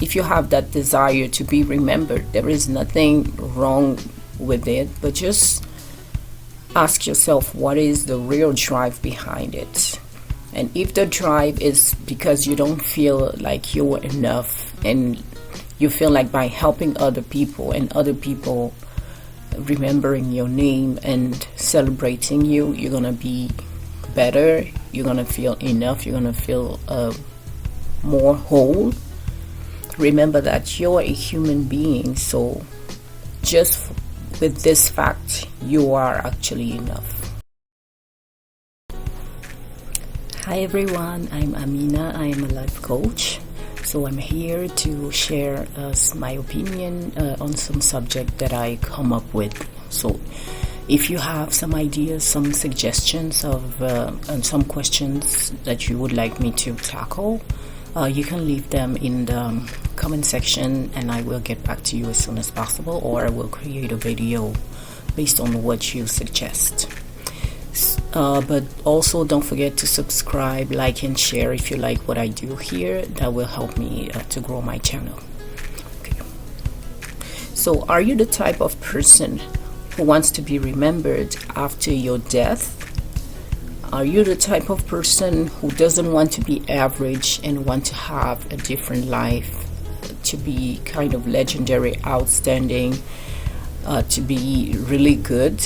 if you have that desire to be remembered, there is nothing wrong with it, but just ask yourself, what is the real drive behind it? And if the drive is because you don't feel like you're enough, and you feel like by helping other people and other people remembering your name and celebrating you, you're gonna be better, you're gonna feel enough, you're gonna feel more whole. Remember that you're a human being, so just with this fact, you are actually enough. Hi everyone, I'm Amina. I am a life coach. So I'm here to share my opinion on some subject that I come up with. So if you have some ideas, some suggestions of and some questions that you would like me to tackle, you can leave them in the comment section and I will get back to you as soon as possible, or I will create a video based on what you suggest. But also don't forget to subscribe, like, and share if you like what I do here. That will help me to grow my channel. Okay. So are you the type of person who wants to be remembered after your death? Are you the type of person who doesn't want to be average and want to have a different life, to be kind of legendary, outstanding, to be really good?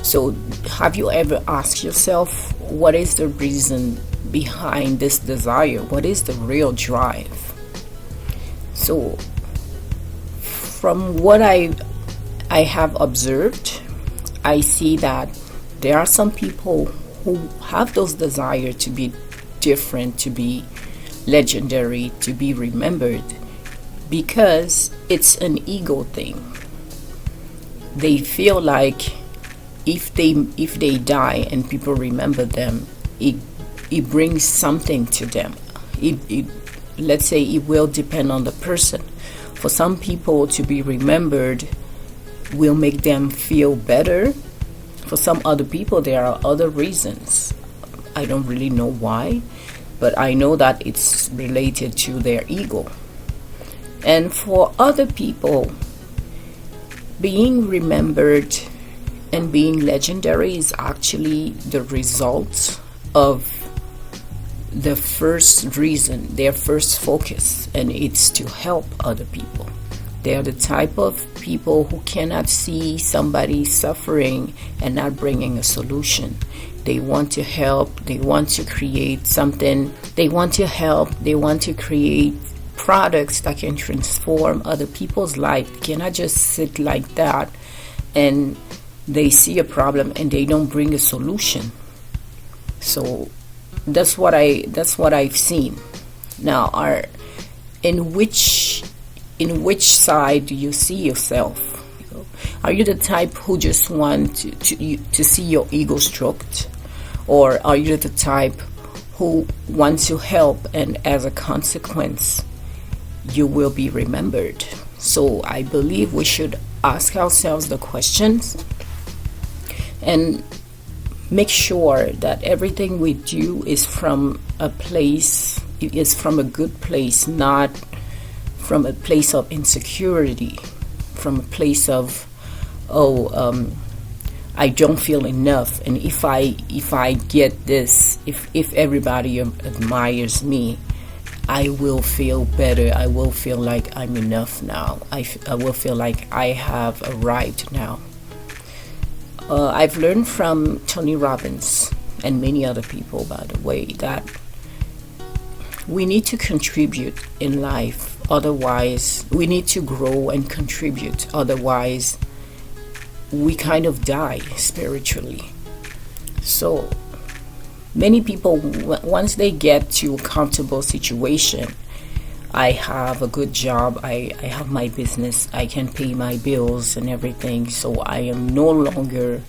So have you ever asked yourself, what is the reason behind this desire? What is the real drive? So from what I have observed, I see that there are some people who have those desires to be different, to be legendary, to be remembered, because it's an ego thing. They feel like if they die and people remember them, it brings something to them. Let's say it will depend on the person. For some people, to be remembered will make them feel better. For some other people, there are other reasons. I don't really know why, but I know that it's related to their ego. And for other people, being remembered and being legendary is actually the result of the first reason, their first focus, and it's to help other people. They are the type of people who cannot see somebody suffering and not bringing a solution. They want to help, they want to create something, they want to help, they want to create products that can transform other people's life. They cannot just sit like that and they see a problem and they don't bring a solution. So that's what I've seen. Now, in which side do you see yourself? Are you the type who just want to see your ego stroked, or are you the type who wants to help and as a consequence you will be remembered? So I believe we should ask ourselves the questions and make sure that everything we do is from a good place, not from a place of insecurity, from a place of I don't feel enough, and if I get this, if everybody admires me, I will feel better. I will feel like I'm enough now. I will feel like I have arrived now. I've learned from Tony Robbins and many other people, by the way, that we need to contribute in life. Otherwise, we need to grow and contribute. Otherwise, we kind of die spiritually. So many people, once they get to a comfortable situation, I have a good job, I have my business, I can pay my bills and everything, so I am no longer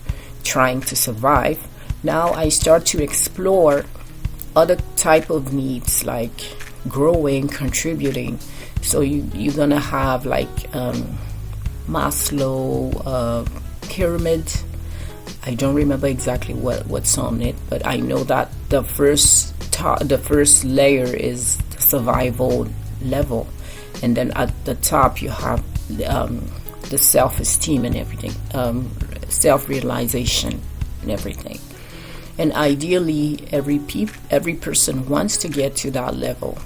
trying to survive. Now I start to explore other type of needs, like growing, contributing. So you're gonna have like Maslow pyramid. I don't remember exactly what's on it, but I know that the first layer is the survival level. and then at the top you have the self-esteem and everything, self-realization and everything. And ideally, every person wants to get to that level,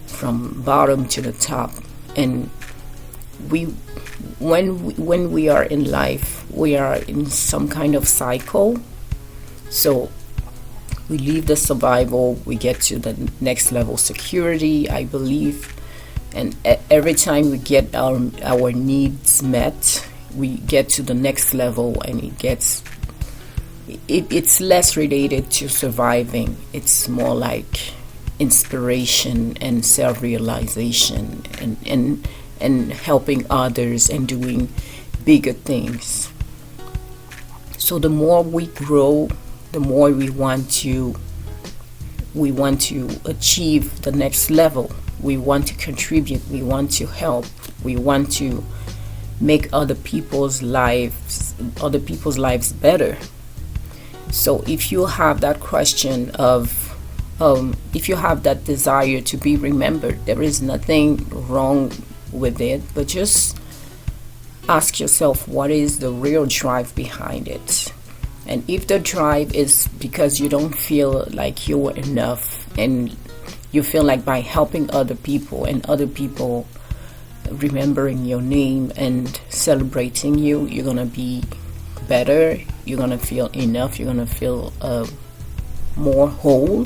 from bottom to the top. And when we are in life, we are in some kind of cycle. So we leave the survival, we get to the next level, security, I believe. And every time we get our needs met, we get to the next level, and it's less related to surviving. It's more like inspiration and self-realization, and helping others and doing bigger things. So the more we grow, the more we want to achieve the next level. We want to contribute, we want to help, we want to make other people's lives better. So if you have that question of if you have that desire to be remembered, there is nothing wrong with it, but just ask yourself, what is the real drive behind it? And if the drive is because you don't feel like you were enough, and you feel like by helping other people and other people remembering your name and celebrating you, you're gonna be better, you're gonna feel enough, you're gonna feel more whole,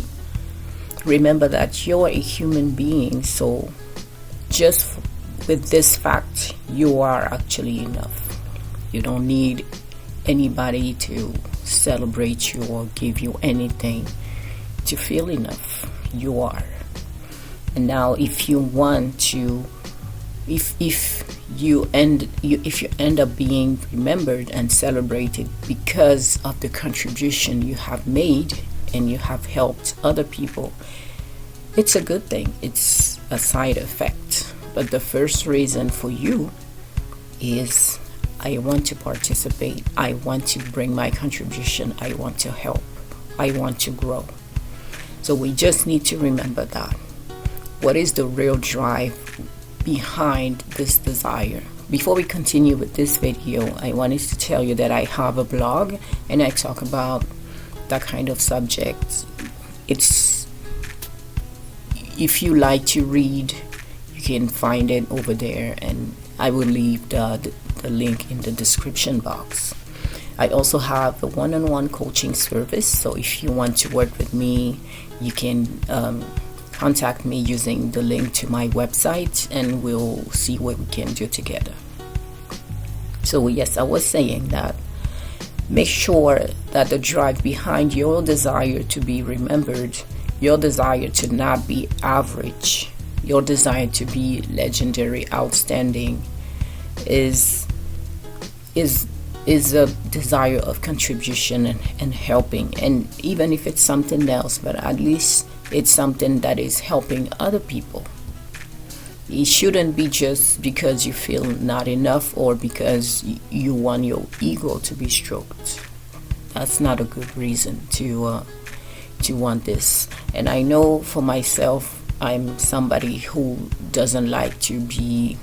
remember that you're a human being. So just with this fact, you are actually enough. You don't need anybody to celebrate you or give you anything to feel enough. You are. And now if you want to, if you end up being remembered and celebrated because of the contribution you have made and you have helped other people, it's a good thing. It's a side effect. But the first reason for you is, I want to participate, I want to bring my contribution, I want to help, I want to grow. So we just need to remember that. What is the real drive behind this desire? Before we continue with this video, I wanted to tell you that I have a blog and I talk about that kind of subject. It's, if you like to read, you can find it over there, and I will leave the link in the description box. I also have a one-on-one coaching service, so if you want to work with me, you can contact me using the link to my website, and we'll see what we can do together. So yes, I was saying that make sure that the drive behind your desire to be remembered, your desire to not be average, your desire to be legendary, outstanding, is a desire of contribution and helping. And even if it's something else, but at least it's something that is helping other people. It shouldn't be just because you feel not enough or because you want your ego to be stroked. That's not a good reason to want this. And I know for myself, I'm somebody who doesn't like to be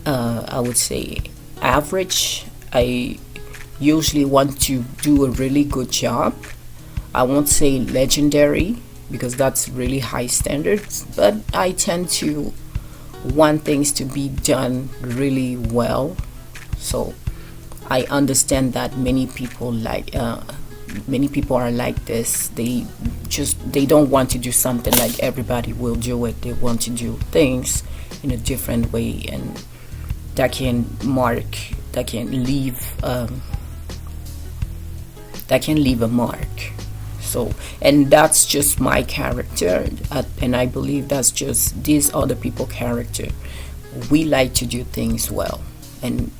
I would say average. I usually want to do a really good job. I won't say legendary because that's really high standards, but I tend to want things to be done really well. So I understand that many people are like this. They don't want to do something like everybody will do it. They want to do things in a different way, and that can leave a mark. So, and that's just my character, and I believe that's just these other people's character. We like to do things well, and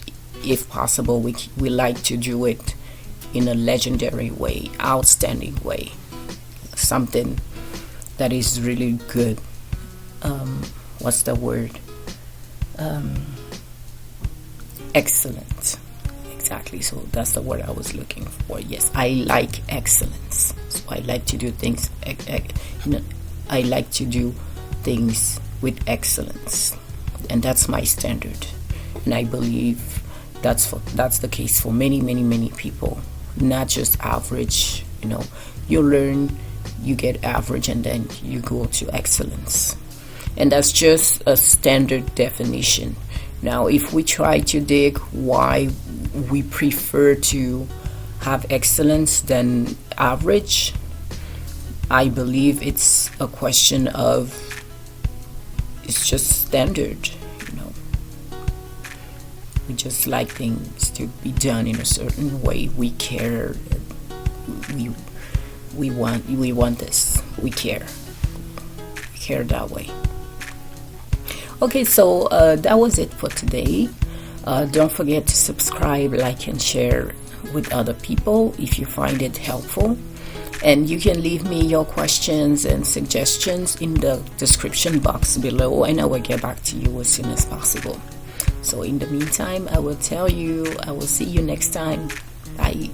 if possible, we like to do it in a legendary way, outstanding way, something that is really good. What's the word? Excellent. Exactly. So that's the word I was looking for. Yes, I like excellence. So I like to do things. I like to do things with excellence, and that's my standard. And I believe that's the case for many people, not just average. You learn, you get average, and then you go to excellence, and that's just a standard definition. Now, if we try to dig why we prefer to have excellence than average, I believe it's a question of, it's just standard. We just like things to be done in a certain way. We care. We want this. We care. We care that way. Okay, so that was it for today. Don't forget to subscribe, like, and share with other people if you find it helpful. And you can leave me your questions and suggestions in the description box below, and I will get back to you as soon as possible. So in the meantime, I will see you next time. Bye.